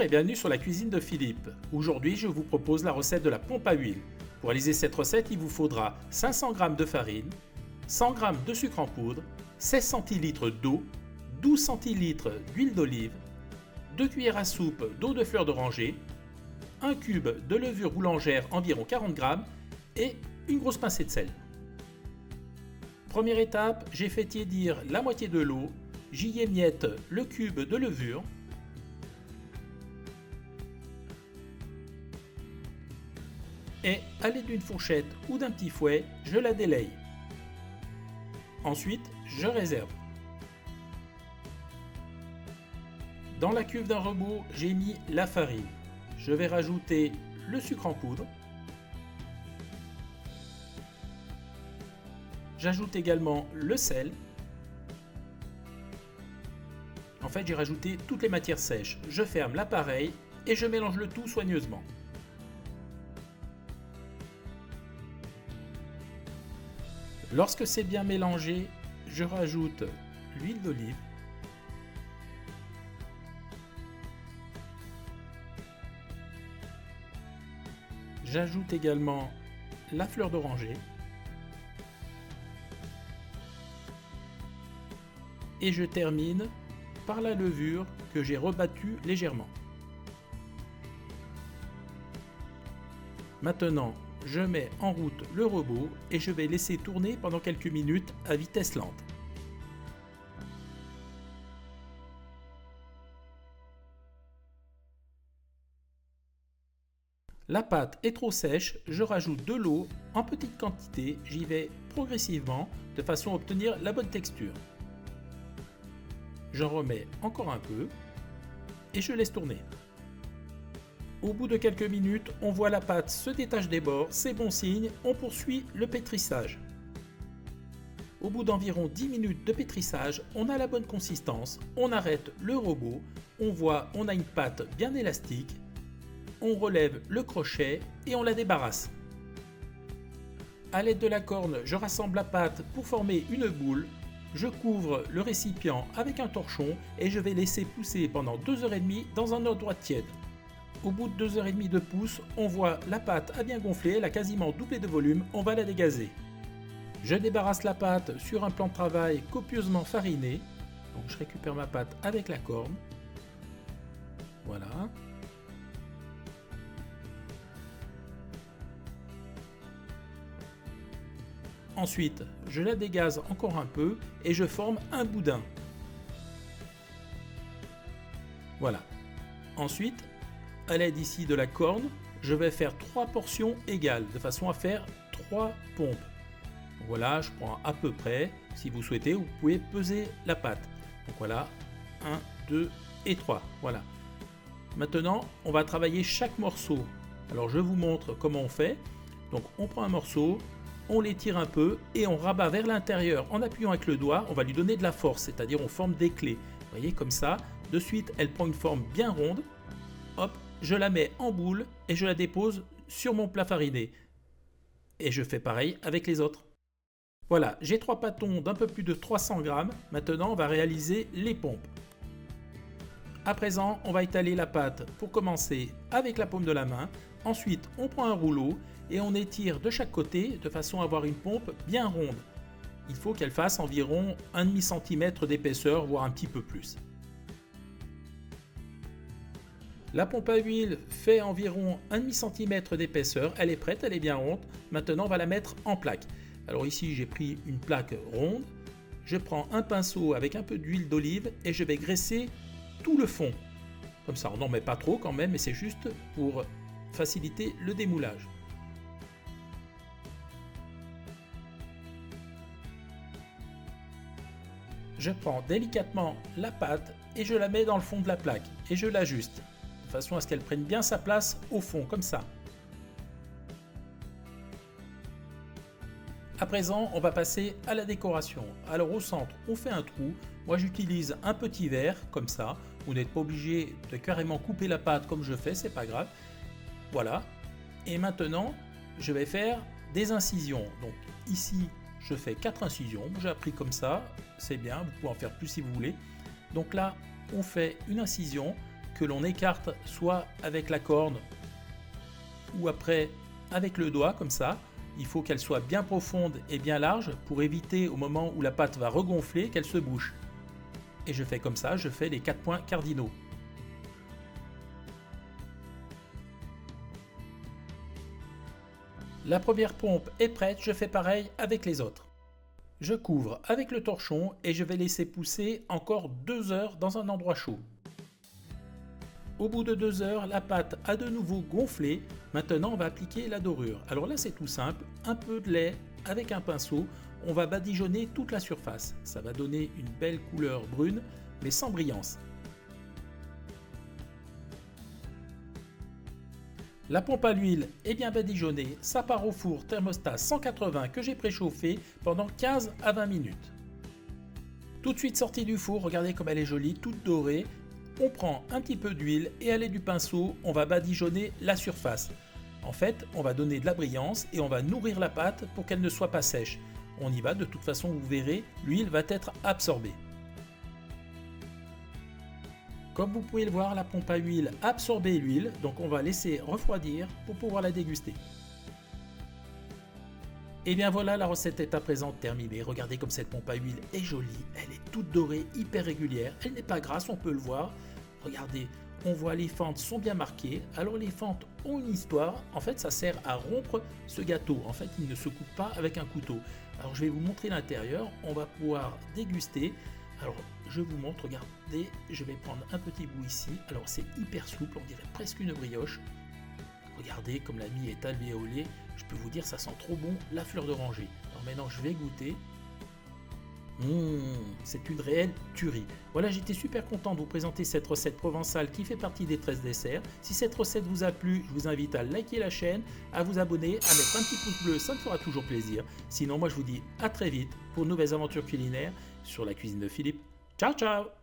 Bonjour et bienvenue sur la cuisine de Philippe. Aujourd'hui, je vous propose la recette de la pompe à huile. Pour réaliser cette recette, il vous faudra 500 g de farine, 100 g de sucre en poudre, 16 centilitres d'eau, 12 centilitres d'huile d'olive, 2 cuillères à soupe d'eau de fleur d'oranger, un cube de levure boulangère environ 40 g et une grosse pincée de sel. Première étape, j'ai fait tiédir la moitié de l'eau, j'y émiette le cube de levure, et à l'aide d'une fourchette ou d'un petit fouet, je la délaye. Ensuite, je réserve. Dans la cuve d'un rebot, j'ai mis la farine. Je vais rajouter le sucre en poudre. J'ajoute également le sel. En fait, j'ai rajouté toutes les matières sèches. Je ferme l'appareil et je mélange le tout soigneusement. Lorsque c'est bien mélangé, je rajoute l'huile d'olive, j'ajoute également la fleur d'oranger et je termine par la levure que j'ai rebattue légèrement. Maintenant, je mets en route le robot et je vais laisser tourner pendant quelques minutes à vitesse lente. La pâte est trop sèche, je rajoute de l'eau en petite quantité, j'y vais progressivement de façon à obtenir la bonne texture. J'en remets encore un peu et je laisse tourner. Au bout de quelques minutes, on voit la pâte se détache des bords, c'est bon signe, on poursuit le pétrissage. Au bout d'environ 10 minutes de pétrissage, on a la bonne consistance, on arrête le robot, on voit on a une pâte bien élastique, on relève le crochet et on la débarrasse. A l'aide de la corne, je rassemble la pâte pour former une boule, je couvre le récipient avec un torchon et je vais laisser pousser pendant 2h30 dans un endroit tiède. Au bout de 2h30 de pousse, on voit la pâte a bien gonflé, elle a quasiment doublé de volume, on va la dégazer. Je débarrasse la pâte sur un plan de travail copieusement fariné. Donc je récupère ma pâte avec la corne. Voilà. Ensuite, je la dégaze encore un peu et je forme un boudin. Voilà. Ensuite, à l'aide ici de la corne, je vais faire 3 portions égales, de façon à faire 3 pompes. Voilà, je prends à peu près, si vous souhaitez, vous pouvez peser la pâte. Donc voilà, 1, 2 et 3, voilà. Maintenant, on va travailler chaque morceau. Alors je vous montre comment on fait. Donc on prend un morceau, on l'étire un peu et on rabat vers l'intérieur en appuyant avec le doigt, on va lui donner de la force, c'est-à-dire on forme des clés. Vous voyez, comme ça, de suite, elle prend une forme bien ronde. Hop, je la mets en boule et je la dépose sur mon plat fariné. Et je fais pareil avec les autres. Voilà, j'ai 3 pâtons d'un peu plus de 300 g. Maintenant, on va réaliser les pompes. À présent, on va étaler la pâte pour commencer avec la paume de la main. Ensuite, on prend un rouleau et on étire de chaque côté de façon à avoir une pompe bien ronde. Il faut qu'elle fasse environ 1,5 cm d'épaisseur, voire un petit peu plus. La pompe à huile fait environ 1,5 cm d'épaisseur, elle est prête, elle est bien ronde. Maintenant, on va la mettre en plaque. Alors ici, j'ai pris une plaque ronde. Je prends un pinceau avec un peu d'huile d'olive et je vais graisser tout le fond. Comme ça, on n'en met pas trop quand même, mais c'est juste pour faciliter le démoulage. Je prends délicatement la pâte et je la mets dans le fond de la plaque et je l'ajuste de façon à ce qu'elle prenne bien sa place au fond, comme ça. À présent, on va passer à la décoration. Alors au centre, on fait un trou. Moi, j'utilise un petit verre, comme ça. Vous n'êtes pas obligé de carrément couper la pâte comme je fais, c'est pas grave. Voilà. Et maintenant, je vais faire des incisions. Donc ici, je fais 4 incisions. J'ai appris comme ça, c'est bien. Vous pouvez en faire plus si vous voulez. Donc là, on fait une incision que l'on écarte soit avec la corne ou après avec le doigt comme ça. Il faut qu'elle soit bien profonde et bien large pour éviter au moment où la pâte va regonfler qu'elle se bouche. Et je fais comme ça, je fais les 4 points cardinaux. La première pompe est prête, je fais pareil avec les autres. Je couvre avec le torchon et je vais laisser pousser encore 2 heures dans un endroit chaud. Au bout de 2 heures, la pâte a de nouveau gonflé. Maintenant, on va appliquer la dorure. Alors là, c'est tout simple. Un peu de lait avec un pinceau. On va badigeonner toute la surface. Ça va donner une belle couleur brune, mais sans brillance. La pompe à l'huile est bien badigeonnée. Ça part au four thermostat 180 que j'ai préchauffé pendant 15 à 20 minutes. Tout de suite sortie du four, regardez comme elle est jolie, toute dorée. On prend un petit peu d'huile et à l'aide du pinceau, on va badigeonner la surface. En fait, on va donner de la brillance et on va nourrir la pâte pour qu'elle ne soit pas sèche. On y va, de toute façon, vous verrez, l'huile va être absorbée. Comme vous pouvez le voir, la pompe à huile a absorbé l'huile, donc on va laisser refroidir pour pouvoir la déguster. Et bien voilà, la recette est à présent terminée. Regardez comme cette pompe à huile est jolie, elle est toute dorée, hyper régulière, elle n'est pas grasse, on peut le voir. Regardez, on voit les fentes sont bien marquées. Alors les fentes ont une histoire, en fait ça sert à rompre ce gâteau. En fait il ne se coupe pas avec un couteau. Alors je vais vous montrer l'intérieur, on va pouvoir déguster. Alors je vous montre, regardez, je vais prendre un petit bout ici. Alors c'est hyper souple, on dirait presque une brioche. Regardez comme la mie est alvéolée, je peux vous dire ça sent trop bon la fleur d'oranger. Alors maintenant je vais goûter. C'est une réelle tuerie. Voilà, j'étais super content de vous présenter cette recette provençale qui fait partie des 13 desserts. Si cette recette vous a plu, je vous invite à liker la chaîne, à vous abonner, à mettre un petit pouce bleu, ça me fera toujours plaisir. Sinon, moi je vous dis à très vite pour de nouvelles aventures culinaires sur la cuisine de Philippe. Ciao ciao!